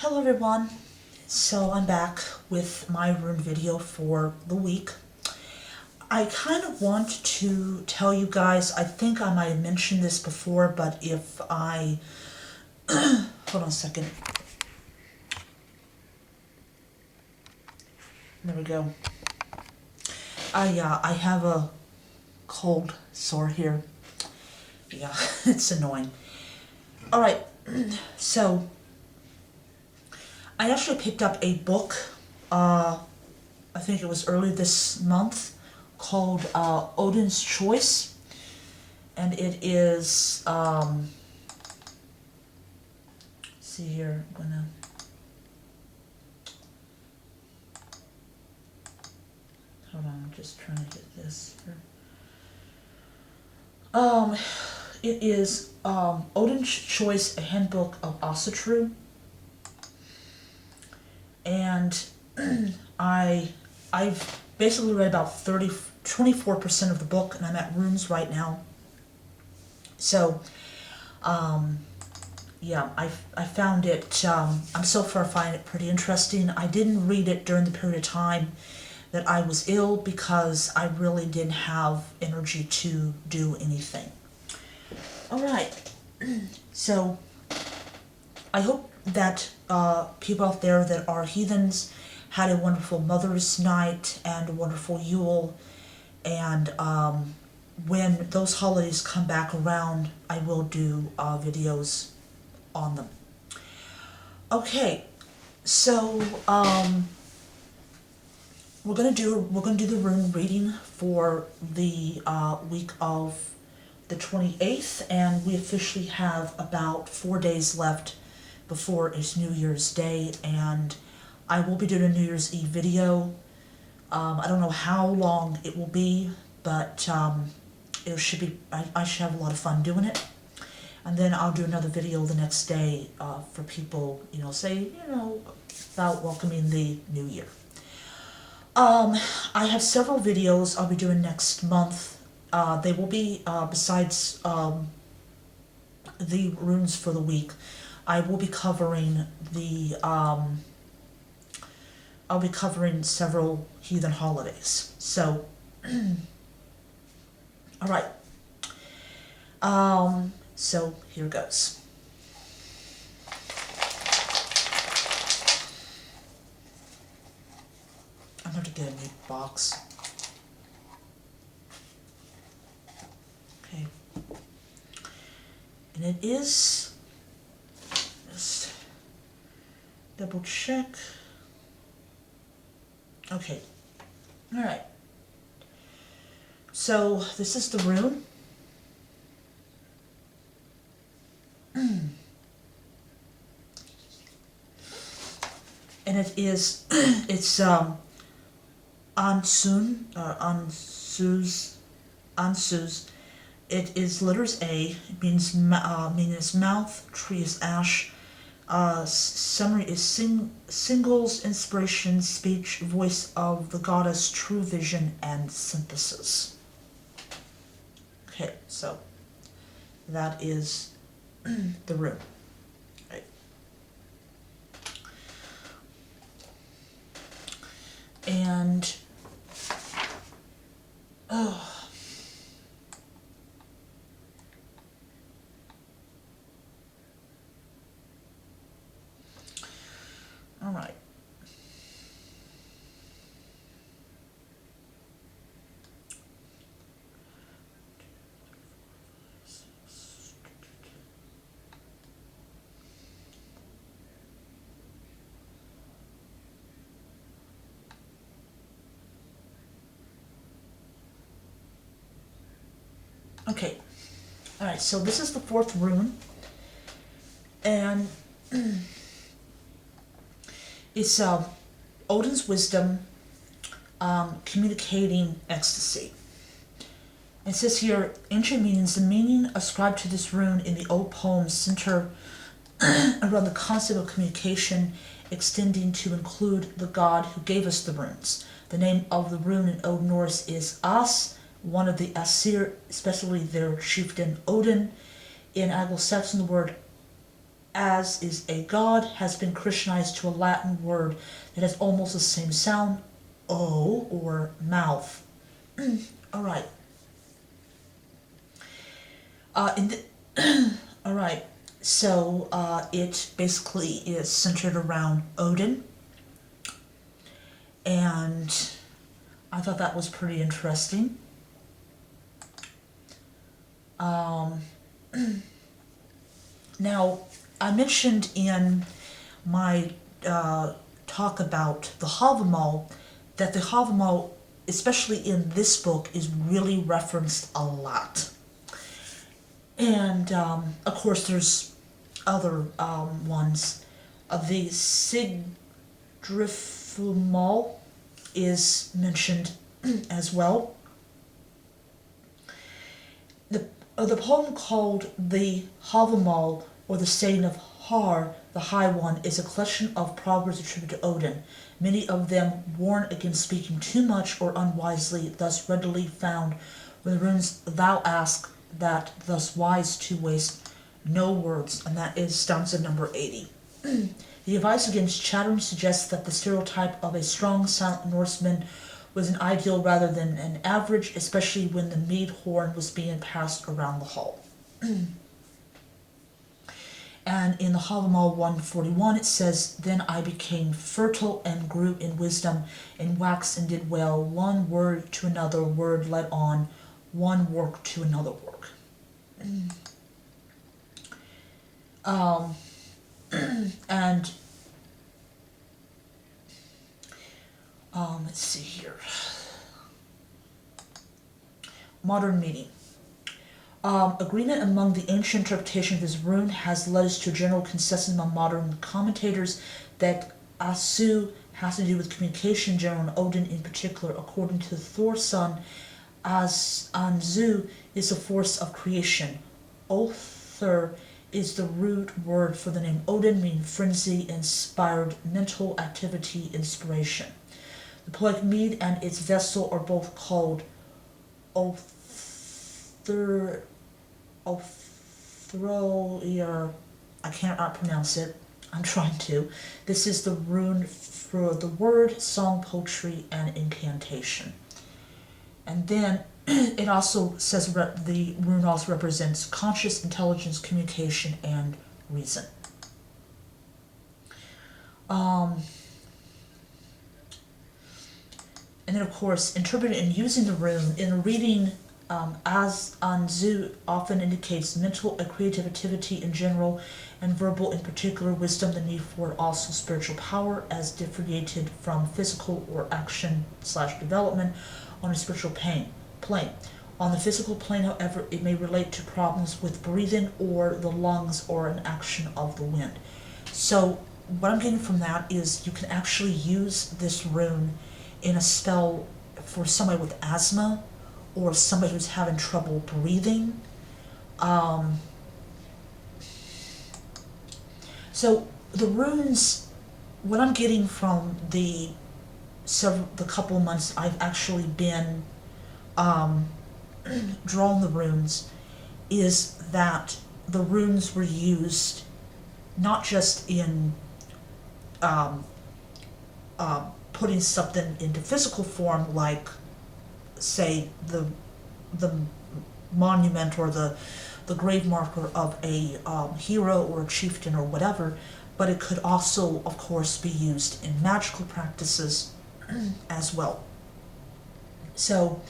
Hello everyone, so I'm back with my rune video for the week. I kind of want to tell you guys, I think I might have mentioned this before, but if I, hold on a second. There we go. I have a cold sore here. Yeah, it's annoying. Alright, so I actually picked up a book, I think it was early this month, called Odin's Choice, and it is, see here, I'm gonna, hold on, I'm just trying to get this here. It is Odin's Choice, a handbook of Asatru. And I've basically read about 24% of the book, and I'm at runes right now. So, yeah, I found it, I'm so far finding it pretty interesting. I didn't read it during the period of time that I was ill because I really didn't have energy to do anything. Alright, so I hope that people out there that are heathens had a wonderful Mother's Night and a wonderful Yule, and when those holidays come back around, I will do videos on them. Okay, so we're gonna do the rune reading for the week of the 28th, and we officially have about 4 days left before it's New Year's Day, and I will be doing a New Year's Eve video. I don't know how long it will be, but it should be. I should have a lot of fun doing it, and then I'll do another video the next day for people, about welcoming the new year. I have several videos I'll be doing next month. They will be besides the runes for the week. I will be covering the, I'll be covering several heathen holidays. So, alright. So here goes. I'm going to get a new box. Okay. And it is, just double check. Okay. Alright. So this is the rune. And it is, it's Ansun, or Ansuz. It is letters A. It means mouth. Tree is ash. Summary is singles, inspiration, speech, voice of the goddess, true vision, and synthesis. Okay, so that is the rune. Right. And oh. All right. Okay. All right. So this is the fourth rune, and it's Odin's wisdom, communicating ecstasy. It says here, ancient meanings. The meaning ascribed to this rune in the old poems center around the concept of communication, extending to include the god who gave us the runes. The name of the rune in Old Norse is As, one of the Asir, especially their chieftain Odin. In Anglo-Saxon, the word as is a god, has been Christianized to a Latin word that has almost the same sound, O, or mouth. All right. All right. So it basically is centered around Odin, and I thought that was pretty interesting. Now, I mentioned in my talk about the Havamal that the Havamal, especially in this book, is really referenced a lot. And of course, there's other ones. The Sigdrifumal is mentioned as well. The poem called the Havamal, or the saying of Har, the High One, is a collection of proverbs attributed to Odin, many of them warn against speaking too much or unwisely, thus readily found when the runes thou ask that thus wise to waste no words, and that is stanza number 80. The advice against chattering suggests that the stereotype of a strong, silent Norseman was an ideal rather than an average, especially when the mead horn was being passed around the hall. And in the Havamal 141 it says, Then I became fertile and grew in wisdom, and waxed and did well, one word to another word led on, one work to another work. And let's see here. Modern meaning. Agreement among the ancient interpretation of this rune has led us to a general consensus among modern commentators that Asu has to do with communication in general and Odin in particular. According to Thor's son, Anzu is the force of creation. Othur is the root word for the name Odin, meaning frenzy, inspired, mental activity, inspiration. The poetic mead and its vessel are both called Othroir. I can't pronounce it. I'm trying to. This is the rune for the word, song, poetry, and incantation. And then it also says the rune also represents conscious intelligence, communication, and reason. And then, of course, interpreting and using the rune in a reading, as Anzu often indicates mental and creative activity in general, and verbal in particular, wisdom, the need for also spiritual power as differentiated from physical or action/development on a spiritual plane. On the physical plane, however, it may relate to problems with breathing or the lungs or an action of the wind. So what I'm getting from that is you can actually use this rune in a spell for somebody with asthma or somebody who's having trouble breathing. So the runes, what I'm getting from the couple of months I've actually been drawing the runes, is that the runes were used not just in putting something into physical form, like say the monument or the grave marker of a hero or a chieftain or whatever, but it could also, of course, be used in magical practices as well. So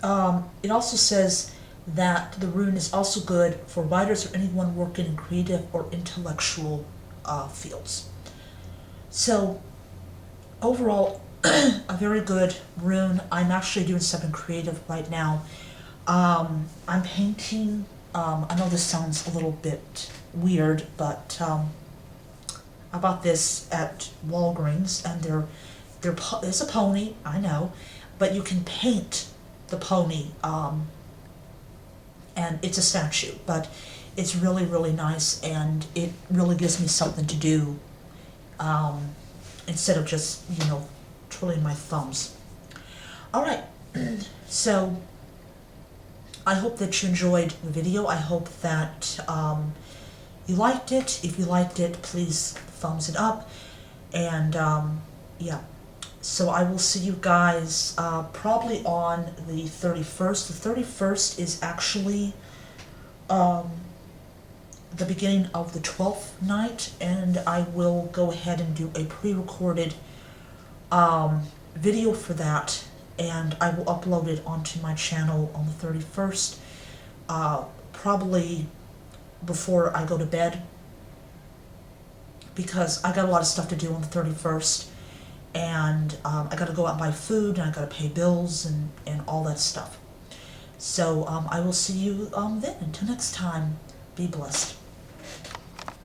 it also says that the rune is also good for writers or anyone working in creative or intellectual fields. So overall, a very good rune. I'm actually doing something creative right now. I'm painting. I know this sounds a little bit weird, but I bought this at Walgreens, and it's a pony, I know, but you can paint the pony, and it's a statue, but it's really, really nice, and it really gives me something to do, instead of just, twiddling my thumbs. Alright, so I hope that you enjoyed the video. I hope that you liked it. If you liked it, please thumbs it up. And yeah, so I will see you guys probably on the 31st. The 31st is actually the beginning of the 12th night, and I will go ahead and do a pre-recorded video for that, and I will upload it onto my channel on the 31st, probably before I go to bed, because I got a lot of stuff to do on the 31st, and I gotta go out and buy food, and I gotta pay bills, and all that stuff. So I will see you then. Until next time, be blessed.